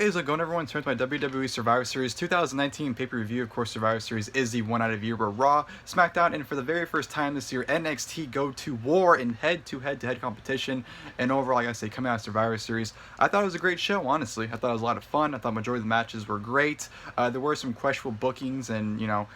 Hey, how's it going, everyone? Turn to my WWE Survivor Series 2019 pay-per-view. Of course, Survivor Series is the one out of year where Raw, SmackDown, and for the very first time this year, NXT go to war in head-to-head competition. And overall, like I say, coming out of Survivor Series, I thought it was a great show, honestly. I thought it was a lot of fun. I thought majority of the matches were great. There were some questionable bookings and,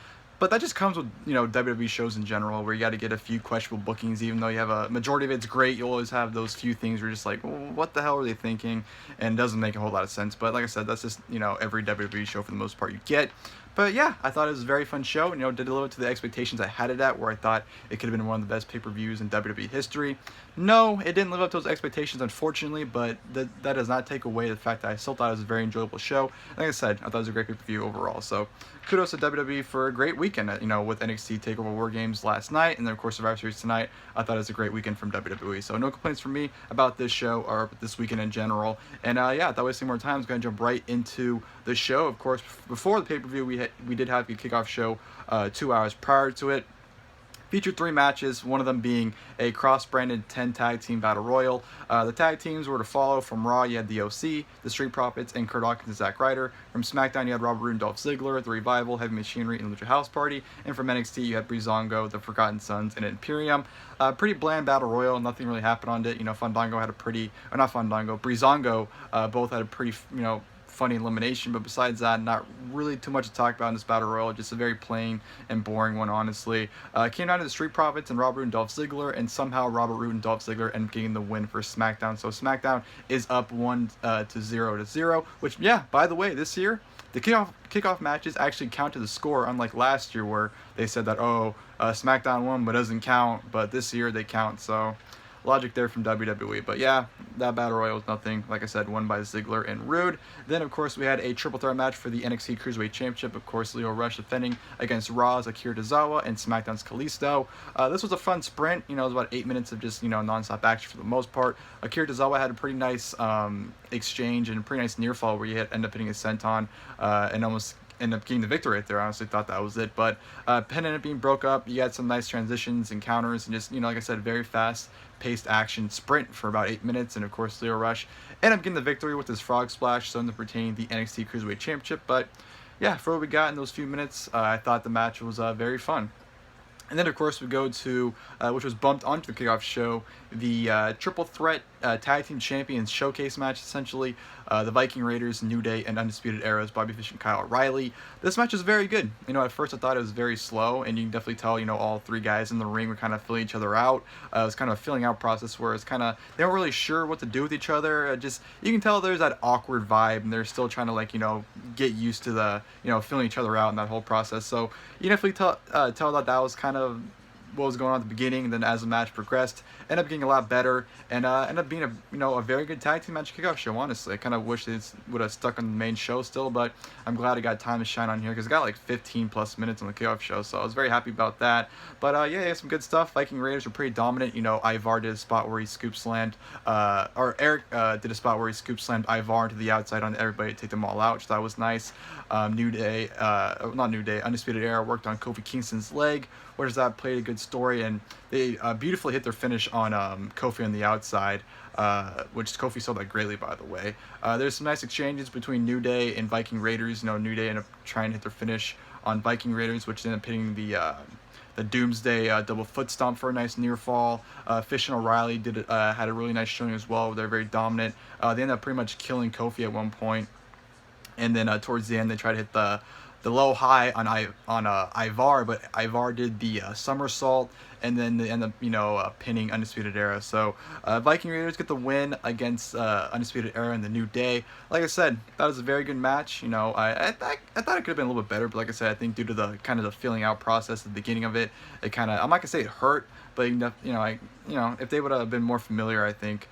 but that just comes with, WWE shows in general, where you got to get a few questionable bookings. Even though you have a majority of it's great, you always have those few things where you're just like, well, what the hell are they thinking? And it doesn't make a whole lot of sense. But like I said, that's just, every WWE show for the most part you get. But yeah, I thought it was a very fun show. Did a little to the expectations I had it at, where I thought it could have been one of the best pay-per-views in WWE history. No, it didn't live up to those expectations, unfortunately, but that does not take away the fact that I still thought it was a very enjoyable show. Like I said, I thought it was a great pay-per-view overall. So kudos to WWE for a great weekend, with NXT TakeOver War Games last night, and then of course Survivor Series tonight. I thought it was a great weekend from WWE. So no complaints from me about this show or this weekend in general. And yeah, without wasting more time, I'm going to jump right into the show. Of course, before the pay-per-view, we did have a kickoff show 2 hours prior to it. Featured 3 matches, one of them being a cross-branded 10-tag team battle royal. The tag teams were to follow. From Raw, you had the OC, the Street Profits, and Kurt Hawkins and Zack Ryder. From SmackDown, you had Robert Roode and Dolph Ziggler, The Revival, Heavy Machinery, and Lucha House Party. And from NXT, you had Breezango, The Forgotten Sons, and Imperium. Pretty bland battle royal. Nothing really happened on it. Fandango had a pretty, or not Fandango, Breezango both had a pretty, funny elimination, but besides that, not really too much to talk about in this battle royal. Just a very plain and boring one, honestly. Came down to the Street Profits and Robert Roode and Dolph Ziggler, and somehow Robert Roode and Dolph Ziggler ended up getting the win for SmackDown. So SmackDown is up 1-0, which, yeah, by the way, this year the kickoff matches actually count to the score, unlike last year where they said that, SmackDown won but doesn't count, but this year they count. So logic there from WWE. But yeah, that battle royal was nothing. Like I said, won by Ziggler and Roode. Then, of course, we had a triple threat match for the NXT Cruiserweight Championship. Of course, Lio Rush defending against Raw's Akira Tozawa and SmackDown's Kalisto. This was a fun sprint. It was about 8 minutes of just, non-stop action for the most part. Akira Tozawa had a pretty nice exchange and a pretty nice near fall where he ended up hitting his senton and almost ended up getting the victory right there. I honestly thought that was it. But Penn ended up being broke up. You had some nice transitions and counters and just, like I said, very fast paced action sprint for about 8 minutes. And of course, Lio Rush ended up getting the victory with his frog splash, so ended up retaining the NXT Cruiserweight Championship. But yeah, for what we got in those few minutes, I thought the match was very fun. And then, of course, we go to, which was bumped onto the kickoff show, the Triple Threat Tag Team Champions Showcase match, essentially. The Viking Raiders, New Day, and Undisputed Era's Bobby Fish and Kyle O'Reilly. This match is very good. At first I thought it was very slow, and you can definitely tell, all 3 guys in the ring were kind of filling each other out. It was kind of a filling out process where it's kind of, they weren't really sure what to do with each other. You can tell there's that awkward vibe, and they're still trying to, get used to the, filling each other out in that whole process. So you definitely tell that was kind of what was going on at the beginning, and then as the match progressed, ended up getting a lot better, and ended up being a very good tag team match kickoff show. Honestly, I kind of wish it would have stuck on the main show still, but I'm glad it got time to shine on here because it got like 15 plus minutes on the kickoff show, so I was very happy about that. But yeah, some good stuff. Viking Raiders were pretty dominant. Ivar did a spot where he scoop slammed, or Eric did a spot where he scoop slammed Ivar into the outside on everybody to take them all out, which I thought was nice. New Day, not New Day, Undisputed Era worked on Kofi Kingston's leg, whereas that played a good story, and they beautifully hit their finish on Kofi on the outside, which Kofi sold that greatly, by the way. There's some nice exchanges between New Day and Viking Raiders. New Day ended up trying to hit their finish on Viking Raiders, which ended up hitting the Doomsday double foot stomp for a nice near fall. Fish and O'Reilly had a really nice showing as well. They're very dominant. They ended up pretty much killing Kofi at one point. And then towards the end, they tried to hit the low high on Ivar, but Ivar did the somersault, and then they end up pinning Undisputed Era. So Viking Raiders get the win against Undisputed Era and the New Day. Like I said, that was a very good match. I thought it could have been a little bit better, but like I said, I think due to the kind of the filling out process at the beginning of it, it kind of, I'm not gonna say it hurt, but if they would have been more familiar, I think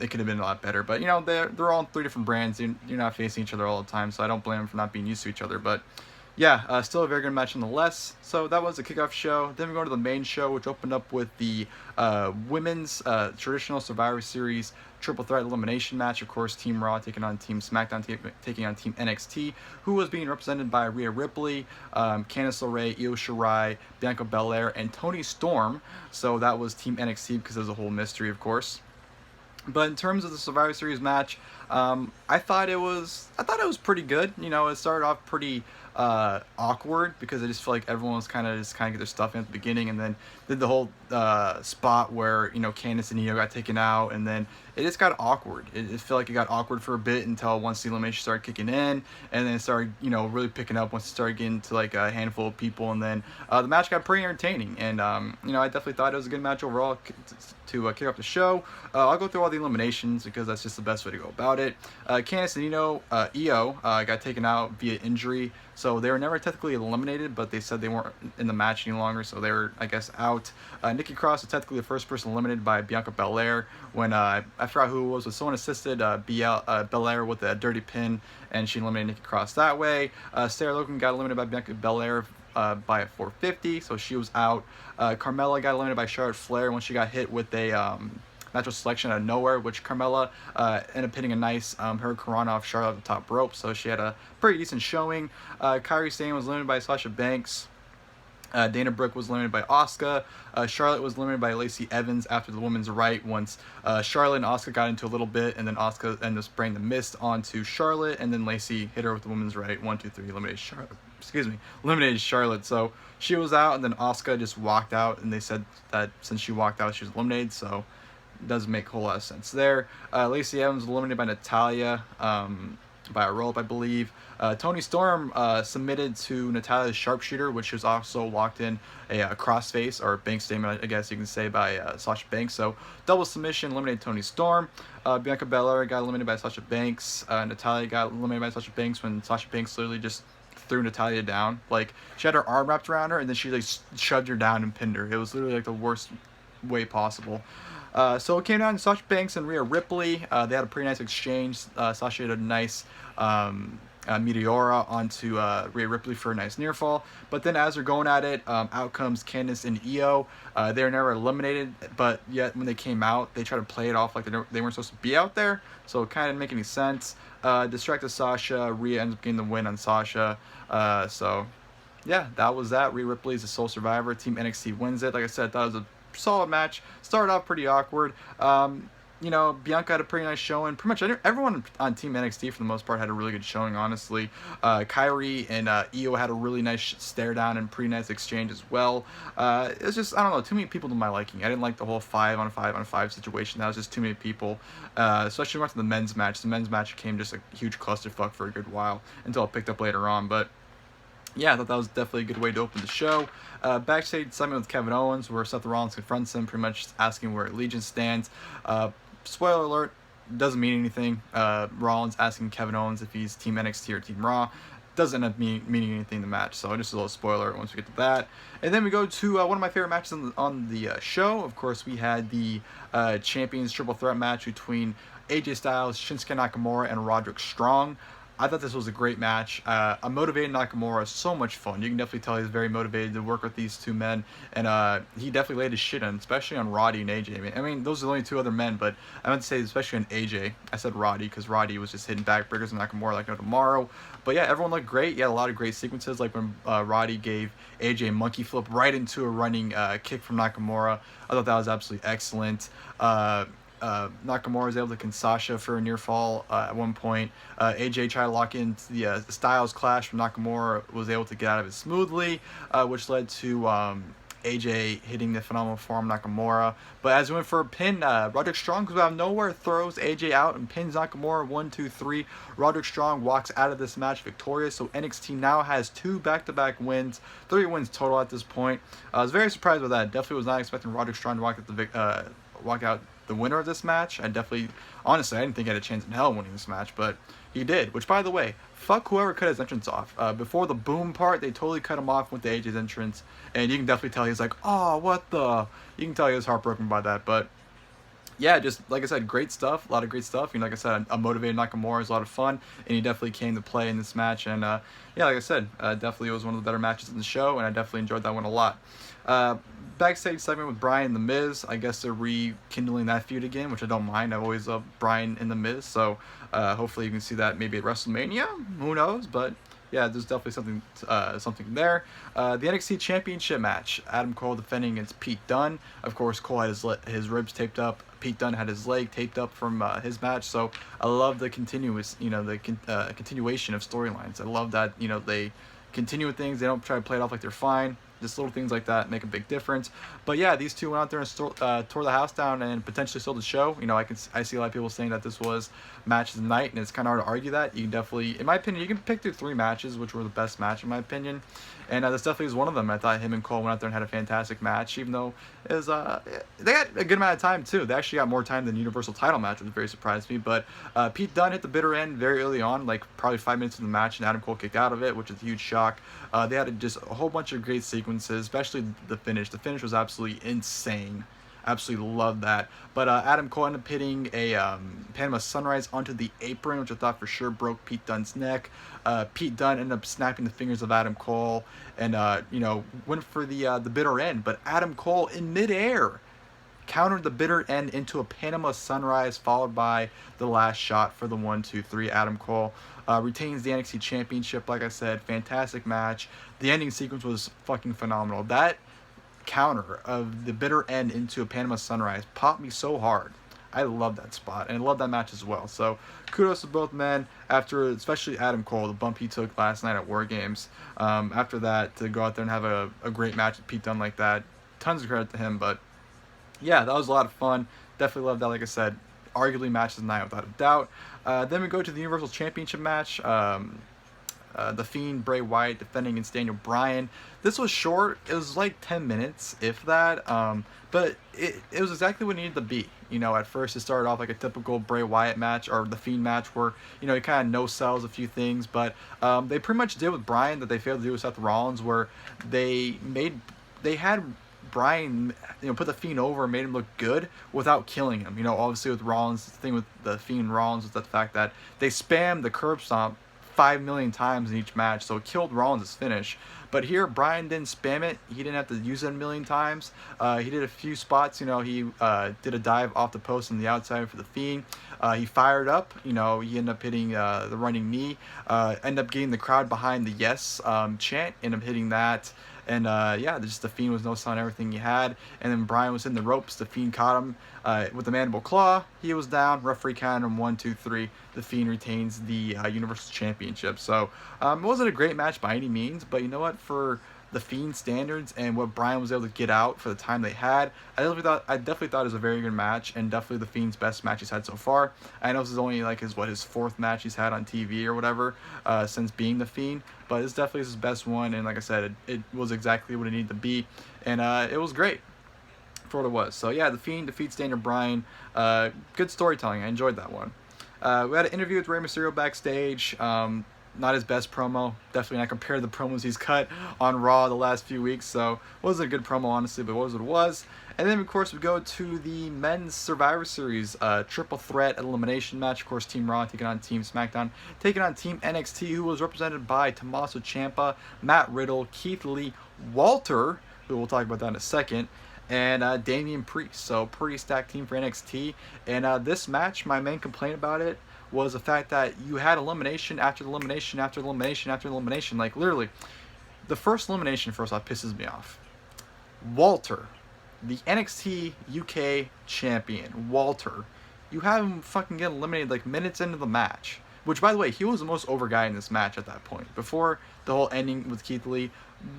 it could have been a lot better. But they're all 3 different brands. You're not facing each other all the time, so I don't blame them for not being used to each other. But yeah, still a very good match nonetheless. So that was the kickoff show. Then we go to the main show, which opened up with the women's traditional Survivor Series triple threat elimination match. Of course, Team Raw taking on Team SmackDown, taking on Team NXT, who was being represented by Rhea Ripley, Candice, LeRae, Io Shirai, Bianca Belair, and Toni Storm. So that was Team NXT because there's a whole mystery, of course. But in terms of the Survivor Series match, I thought it was pretty good. You know, it started off pretty awkward because I just feel like everyone was kind of get their stuff in at the beginning, and then did the whole spot where, you know, Candice and Io got taken out, and then it just got awkward. It felt like it got awkward for a bit until once the elimination started kicking in, and then it started, you know, really picking up once it started getting to like a handful of people, and then the match got pretty entertaining, and you know, I definitely thought it was a good match overall to kick off the show. I'll go through all the eliminations because that's just the best way to go about it. Candice and Io got taken out via injury, so they were never technically eliminated, but they said they weren't in the match any longer, so they were, I guess, out. Nikki Cross was technically the first person eliminated by Bianca Belair when I forgot who it was, but someone assisted Belair with a dirty pin, and she eliminated Nikki Cross that way. Sarah Logan got eliminated by Bianca Belair by a 450, so she was out. Carmella got eliminated by Charlotte Flair when she got hit with a natural selection out of nowhere, which Carmella ended up hitting a nice Hurricanrana off Charlotte at the top rope, so she had a pretty decent showing. Kairi Sane was eliminated by Sasha Banks. Dana Brooke was eliminated by Asuka. Charlotte was eliminated by Lacey Evans after the women's right once Charlotte and Asuka got into a little bit, and then Asuka ended up spraying the mist onto Charlotte, and then Lacey hit her with the women's right. 1, 2, 3, eliminated Charlotte. Eliminated Charlotte. So she was out, and then Asuka just walked out, and they said that since she walked out, she was eliminated, so it doesn't make a whole lot of sense there. Lacey Evans was eliminated by Natalya by a roll-up, I believe. Toni Storm submitted to Natalya's sharpshooter, which was also locked in a crossface, or bank statement, I guess you can say, by Sasha Banks. So double submission, eliminated Toni Storm. Bianca Belair got eliminated by Sasha Banks. Natalya got eliminated by Sasha Banks when Sasha Banks literally just threw Natalya down. Like, she had her arm wrapped around her, and then she like shoved her down and pinned her. It was literally like the worst way possible. So it came down to Sasha Banks and Rhea Ripley. They had a pretty nice exchange. Sasha had a nice Meteora onto Rhea Ripley for a nice near fall. But then as they're going at it, out comes Candice and Io. They were never eliminated, but yet when they came out, they tried to play it off like they weren't supposed to be out there. So it kind of didn't make any sense. Distracted Sasha. Rhea ends up getting the win on Sasha. So yeah, that was that. Rhea Ripley is the sole survivor. Team NXT wins it. Like I said, I thought it was a solid match. Started off pretty awkward. You know, Bianca had a pretty nice showing. Pretty much everyone on Team NXT for the most part had a really good showing, honestly. Kairi and Io had a really nice stare down and pretty nice exchange as well. It's just, I don't know, too many people to my liking. I didn't like the whole 5-on-5-on-5 situation. That was just too many people. Especially after the men's match. The men's match became just a huge clusterfuck for a good while until it picked up later on. But yeah, I thought that was definitely a good way to open the show. Backstage segment with Kevin Owens, where Seth Rollins confronts him, pretty much asking where Allegiance stands. Spoiler alert, doesn't mean anything. Rollins asking Kevin Owens if he's Team NXT or Team Raw. Doesn't end up meaning anything in the match, so just a little spoiler once we get to that. And then we go to one of my favorite matches on the show. Of course, we had the Champions Triple Threat match between AJ Styles, Shinsuke Nakamura, and Roderick Strong. I thought this was a great match. A motivated Nakamura is so much fun. You can definitely tell he's very motivated to work with these two men, and he definitely laid his shit in, especially on Roddy and AJ. I mean, those are the only two other men, but I meant to say especially on AJ. I said Roddy because Roddy was just hitting backbreakers on Nakamura like no tomorrow. But yeah, everyone looked great. You had a lot of great sequences, like when Roddy gave AJ a monkey flip right into a running kick from Nakamura. I thought that was absolutely excellent. Nakamura was able to con Sasha for a near fall at one point. AJ tried to lock into the Styles clash from Nakamura, was able to get out of it smoothly, which led to AJ hitting the phenomenal form Nakamura. But as we went for a pin, Roderick Strong comes out of nowhere, throws AJ out and pins Nakamura 1, 2, 3. Roderick Strong walks out of this match victorious, so NXT now has 2 back-to-back wins, 3 wins total at this point. I was very surprised with that. Definitely was not expecting Roderick Strong to walk out the winner of this match. Honestly, I didn't think he had a chance in hell winning this match, but he did. Which, by the way, fuck whoever cut his entrance off. Before the boom part, they totally cut him off with the AJ's entrance, and you can definitely tell he's like, oh, what the? You can tell he was heartbroken by that, but yeah, just like I said, great stuff, a lot of great stuff. You know, like I said, a motivated Nakamura is a lot of fun, and he definitely came to play in this match. And yeah, like I said, definitely was one of the better matches in the show, and I definitely enjoyed that one a lot. Backstage segment with Bryan and The Miz. I guess they're rekindling that feud again, which I don't mind. I've always loved Bryan and The Miz, so hopefully you can see that maybe at WrestleMania. Who knows? But yeah, there's definitely something there. The NXT Championship match, Adam Cole defending against Pete Dunne. Of course, Cole had his ribs taped up. Pete Dunne had his leg taped up from his match. So I love the continuation of storylines. I love that, they continue with things. They don't try to play it off like they're fine. Just little things like that make a big difference. But yeah, these two went out there and tore the house down and potentially stole the show. I see a lot of people saying that this was match of the night, and it's kind of hard to argue that. You can definitely, in my opinion, you can pick through 3 matches, which were the best match in my opinion. And this definitely was one of them. I thought him and Cole went out there and had a fantastic match, even though it was, they got a good amount of time too. They actually got more time than the Universal title match, which very surprised me. But Pete Dunne hit the bitter end very early on, like probably 5 minutes in the match, and Adam Cole kicked out of it, which is a huge shock. They had just a whole bunch of great sequences, especially the finish. The finish was absolutely insane. Absolutely loved that. But Adam Cole ended up hitting a Panama Sunrise onto the apron, which I thought for sure broke Pete Dunne's neck. Pete Dunne ended up snapping the fingers of Adam Cole and, went for the bitter end. But Adam Cole in midair countered the bitter end into a Panama Sunrise, followed by the last shot for the 1-2-3. Adam Cole retains the NXT Championship. Like I said, fantastic match. The ending sequence was fucking phenomenal. That counter of the bitter end into a Panama Sunrise popped me so hard. I love that spot, and I love that match as well. So kudos to both men, after especially Adam Cole, the bump he took last night at War Games. After that, to go out there and have a great match with Pete Dunne like that, tons of credit to him. But yeah, that was a lot of fun. Definitely loved that. Like I said, arguably match of the night without a doubt. Then we go to the Universal Championship match. The Fiend, Bray Wyatt, defending against Daniel Bryan. This was short. It was like 10 minutes, if that. But it was exactly what it needed to be. At first it started off like a typical Bray Wyatt match, or the Fiend match, where, he kind of no-sells a few things. But they pretty much did with Bryan that they failed to do with Seth Rollins, where they had Bryan, put the Fiend over and made him look good without killing him. Obviously with Rollins, the thing with the Fiend Rollins was the fact that they spammed the curb stomp 5 million times in each match, so it killed Rollins' finish. But here, Bryan didn't spam it. He didn't have to use it a million times. He did a few spots. He did a dive off the post on the outside for the Fiend. He fired up. He ended up hitting the running knee. Ended up getting the crowd behind the yes chant. Ended up hitting that. And just the Fiend was no selling everything he had. And then Bryan was in the ropes. The Fiend caught him with the mandible claw. He was down. Referee counted him 1-2-3. The Fiend retains the Universal Championship. So it wasn't a great match by any means, but you know what? For the Fiend standards and what Bryan was able to get out for the time they had, I definitely thought it was a very good match, and definitely the Fiend's best match he's had so far. I know this is only like his 4th match he's had on TV or whatever since being the Fiend, but it's definitely his best one. And like I said, it was exactly what it needed to be, and it was great for what it was. So yeah, the Fiend defeats Daniel Bryan. Good storytelling. I enjoyed that one. We had an interview with Rey Mysterio backstage. Not his best promo. Definitely not compared to the promos he's cut on Raw the last few weeks. So it wasn't a good promo, honestly, but it was what it was. And then, of course, we go to the Men's Survivor Series triple threat elimination match. Of course, Team Raw taking on Team SmackDown, taking on Team NXT, who was represented by Tommaso Ciampa, Matt Riddle, Keith Lee, Walter, who we'll talk about that in a second, and Damian Priest. So pretty stacked team for NXT. And this match, my main complaint about it was the fact that you had elimination after elimination after elimination after elimination. Like, literally, the first elimination, first off, pisses me off. Walter, the NXT UK champion, Walter, you have him fucking get eliminated like minutes into the match. Which, by the way, he was the most over guy in this match at that point. Before the whole ending with Keith Lee,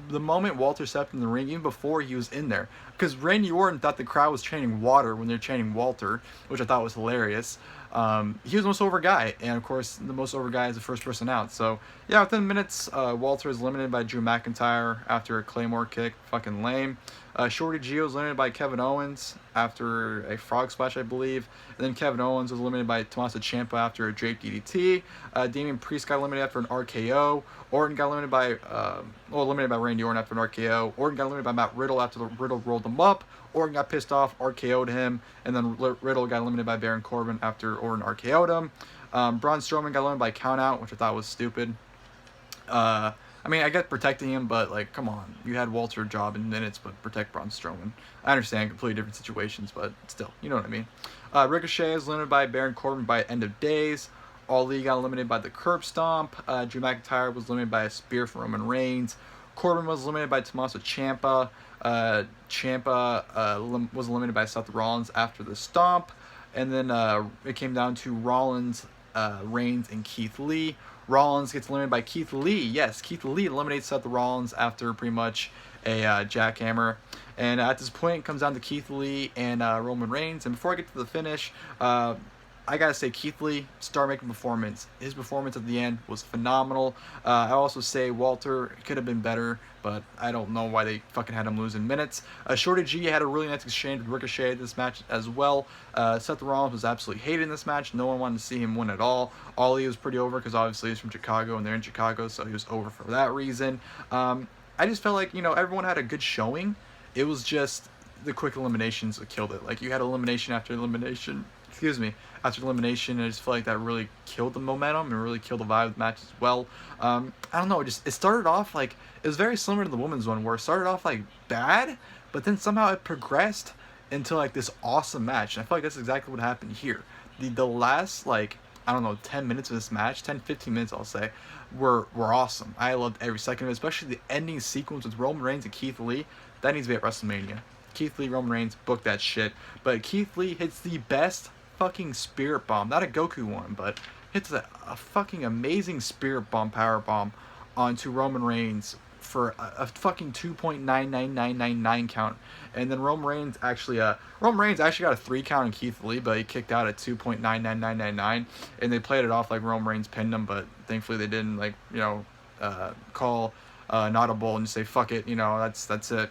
the moment Walter stepped in the ring, even before he was in there, because Randy Orton thought the crowd was chanting water when they're chanting Walter, which I thought was hilarious. He was the most over guy, and of course the most over guy is the first person out. So yeah, within minutes, Walter is eliminated by Drew McIntyre after a Claymore kick. Fucking lame. Shorty G was eliminated by Kevin Owens after a frog splash, I believe. And then Kevin Owens was eliminated by Tommaso Ciampa after a draped DDT. Damian Priest got eliminated after an RKO. Orton got eliminated by Randy Orton after an RKO. Orton got eliminated by Matt Riddle after the Riddle rolled him up. Orton got pissed off, RKO'd him, and then Riddle got eliminated by Baron Corbin after Orton RKO'd him. Braun Strowman got eliminated by countout, which I thought was stupid. I mean, I get protecting him, but, like, come on. You had Walter job in minutes, but protect Braun Strowman. I understand completely different situations, but still, you know what I mean. Ricochet is eliminated by Baron Corbin by end of days. Ali got eliminated by the curb stomp. Drew McIntyre was eliminated by a spear from Roman Reigns. Corbin was eliminated by Tommaso Ciampa. Ciampa was eliminated by Seth Rollins after the stomp. And then it came down to Rollins, Reigns, and Keith Lee. Rollins gets eliminated by Keith Lee. Yes, Keith Lee eliminates Seth Rollins after pretty much a jackhammer. And at this point, it comes down to Keith Lee and Roman Reigns. And before I get to the finish, I gotta say Keith Lee, star-making performance. His performance at the end was phenomenal. I also say Walter could have been better, but I don't know why they fucking had him lose in minutes. Shorty G had a really nice exchange with Ricochet this match as well. Seth Rollins was absolutely hated in this match. No one wanted to see him win at all. Ali was pretty over because obviously he's from Chicago and they're in Chicago, so he was over for that reason. I just felt like, everyone had a good showing. It was just the quick eliminations that killed it. Like, you had elimination after elimination. After elimination, I just feel like that really killed the momentum and really killed the vibe of the match as well. I don't know, it started off like, it was very similar to the women's one, where it started off like bad, but then somehow it progressed into like this awesome match. And I feel like that's exactly what happened here. The last, like, I don't know, 10 minutes of this match, 10-15 minutes I'll say, were awesome. I loved every second of it, especially the ending sequence with Roman Reigns and Keith Lee. That needs to be at WrestleMania. Keith Lee, Roman Reigns, book that shit. But Keith Lee hits the best fucking spirit bomb, not a Goku one, but hits a fucking amazing spirit bomb, power bomb onto Roman Reigns for a fucking 2.99999 count. And then Roman Reigns actually got a 3 count on Keith Lee, but he kicked out at 2.99999, and they played it off like Roman Reigns pinned him, but thankfully they didn't, like, call not a bull and just say fuck it, that's it.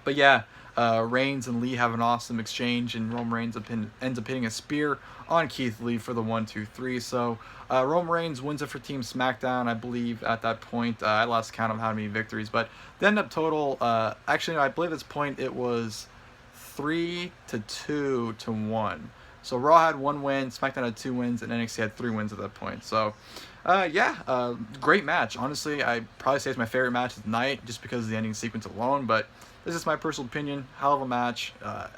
But yeah, Reigns and Lee have an awesome exchange, and Roman Reigns ends up hitting a spear on Keith Lee for the 1-2-3. So Roman Reigns wins it for Team SmackDown, I believe, at that point. I lost count of how many victories, but the end up total, actually, I believe at this point it was 3-2-1. So Raw had 1 win, SmackDown had 2 wins, and NXT had 3 wins at that point. So great match. Honestly, I'd probably say it's my favorite match of the night just because of the ending sequence alone, but this is my personal opinion. Hell of a match,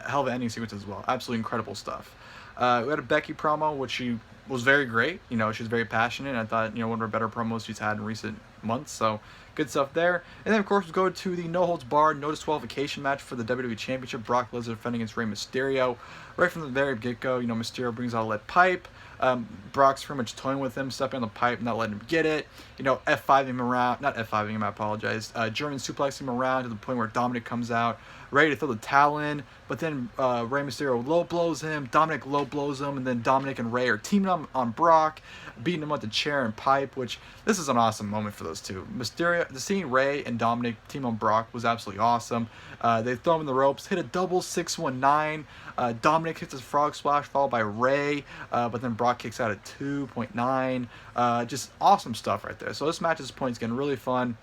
hell of an ending sequence as well. Absolutely incredible stuff. We had a Becky promo, which she was very great. She was very passionate, and I thought, one of her better promos she's had in recent months. So good stuff there. And then, of course, we go to the no holds barred, no disqualification match for the WWE Championship. Brock Lesnar defending against Rey Mysterio. Right from the very get-go, Mysterio brings out a lead pipe. Brock's pretty much toying with him, stepping on the pipe, not letting him get it. F5ing him around, not F5ing him, I apologize. German suplexing him around to the point where Dominic comes out, ready to throw the towel in, but then Rey Mysterio low blows him, Dominic low blows him, and then Dominic and Rey are teaming on Brock, beating him with the chair and pipe, which this is an awesome moment for those two. Seeing Rey and Dominic team on Brock was absolutely awesome. They throw him in the ropes, hit a double 619. Dominic hits his frog splash followed by Rey, but then Brock kicks out at 2.9. Just awesome stuff right there. So this match at this point is getting really fun.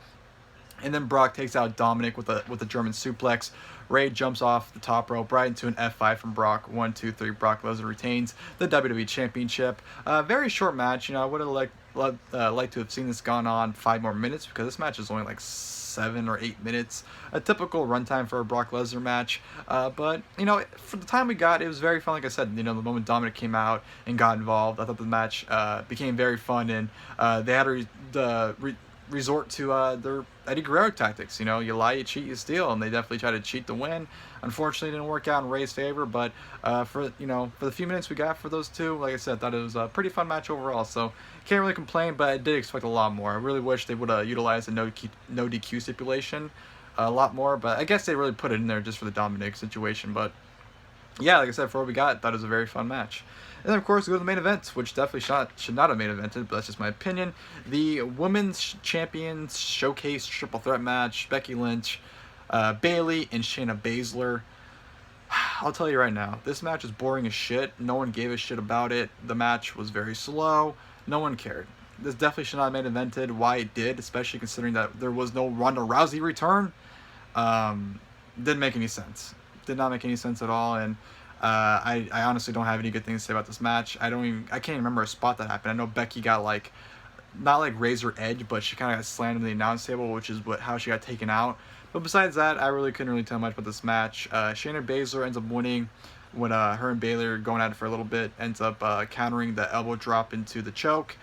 And then Brock takes out Dominic with a German suplex. Rey jumps off the top rope right into an F5 from Brock. 1-2-3. Brock Lesnar retains the WWE Championship. Very short match. I would have liked to have seen this gone on 5 more minutes because this match is only like 7 or 8 minutes. A typical runtime for a Brock Lesnar match. But for the time we got, it was very fun. Like I said, the moment Dominic came out and got involved, I thought the match became very fun, and they had resort to their Eddie Guerrero tactics. You lie, you cheat, you steal, and they definitely tried to cheat to win. Unfortunately, it didn't work out in Rey's favor, but for the few minutes we got for those two, like I said, I thought it was a pretty fun match overall, so can't really complain, but I did expect a lot more. I really wish they would have utilized the no DQ stipulation a lot more, but I guess they really put it in there just for the Dominic situation. But yeah, like I said, for what we got, I thought it was a very fun match. And then, of course, we go to the main event, which definitely should not have main evented, but that's just my opinion. The Women's Champions Showcase Triple Threat match, Becky Lynch, Bayley, and Shayna Baszler. I'll tell you right now, this match is boring as shit. No one gave a shit about it. The match was very slow. No one cared. This definitely should not have main evented. Why it did, especially considering that there was no Ronda Rousey return, didn't make any sense. Did not make any sense at all, and I honestly don't have any good things to say about this match. I can't even remember a spot that happened. I know Becky got not like razor edge, but she kind of got slammed in the announce table, which is how she got taken out. But besides that, I really couldn't tell much about this match. Shayna Baszler ends up winning when her and Bayley are going at it for a little bit, ends up countering the elbow drop into the choke.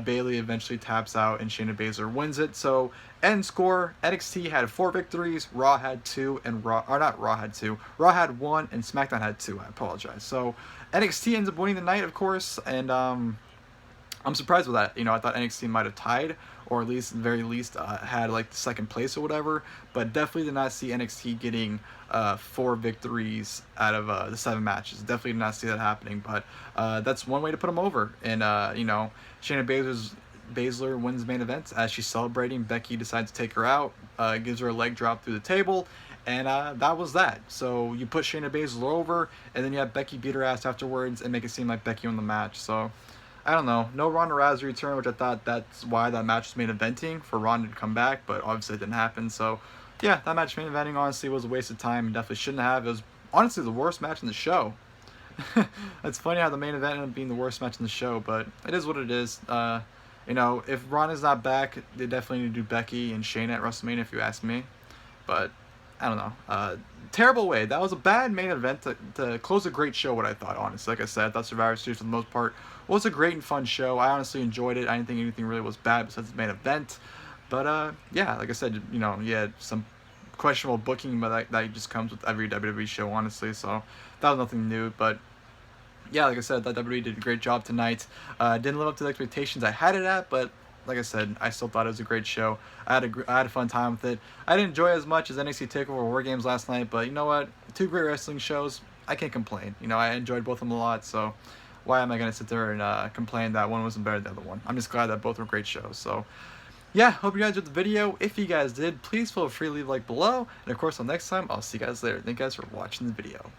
Bayley eventually taps out and Shayna Baszler wins it. So end score: NXT had 4 victories, Raw had 2, and Raw had 1, and SmackDown had 2. I apologize. So NXT ends up winning the night, of course, and I'm surprised with that. You know, I thought NXT might have tied, or at least, very least, had like the second place or whatever. But definitely did not see NXT getting 4 victories out of the 7 matches. Definitely did not see that happening. But that's one way to put them over. And you know, Shayna Baszler wins main event. As she's celebrating, Becky decides to take her out, gives her a leg drop through the table. And that was that. So you put Shayna Baszler over, and then you have Becky beat her ass afterwards and make it seem like Becky won the match. So I don't know. No Ronda Rousey return, which I thought that's why that match was main eventing, for Ronda to come back, but obviously it didn't happen. So yeah, that match main eventing honestly was a waste of time and definitely shouldn't have. It was honestly the worst match in the show. It's funny how the main event ended up being the worst match in the show, but it is what it is. You know, if Ronda's not back, they definitely need to do Becky and Shayna at WrestleMania, if you ask me. But I don't know. Terrible way. That was a bad main event to close a great show, what I thought, honestly. Like I said, I thought Survivor Series, for the most part, was a great and fun show. I honestly enjoyed it. I didn't think anything really was bad besides the main event. But, yeah, like I said, you know, you had some questionable booking, but that just comes with every WWE show, honestly. So that was nothing new. But yeah, like I said, that WWE did a great job tonight. Didn't live up to the expectations I had it at, but like I said, I still thought it was a great show. I had a fun time with it. I didn't enjoy it as much as NXT TakeOver War Games last night, but you know what? 2 great wrestling shows. I can't complain. You know, I enjoyed both of them a lot, so why am I going to sit there and complain that one wasn't better than the other one? I'm just glad that both were great shows. So yeah, hope you guys enjoyed the video. If you guys did, please feel free to leave a like below. And of course, until next time, I'll see you guys later. Thank you guys for watching the video.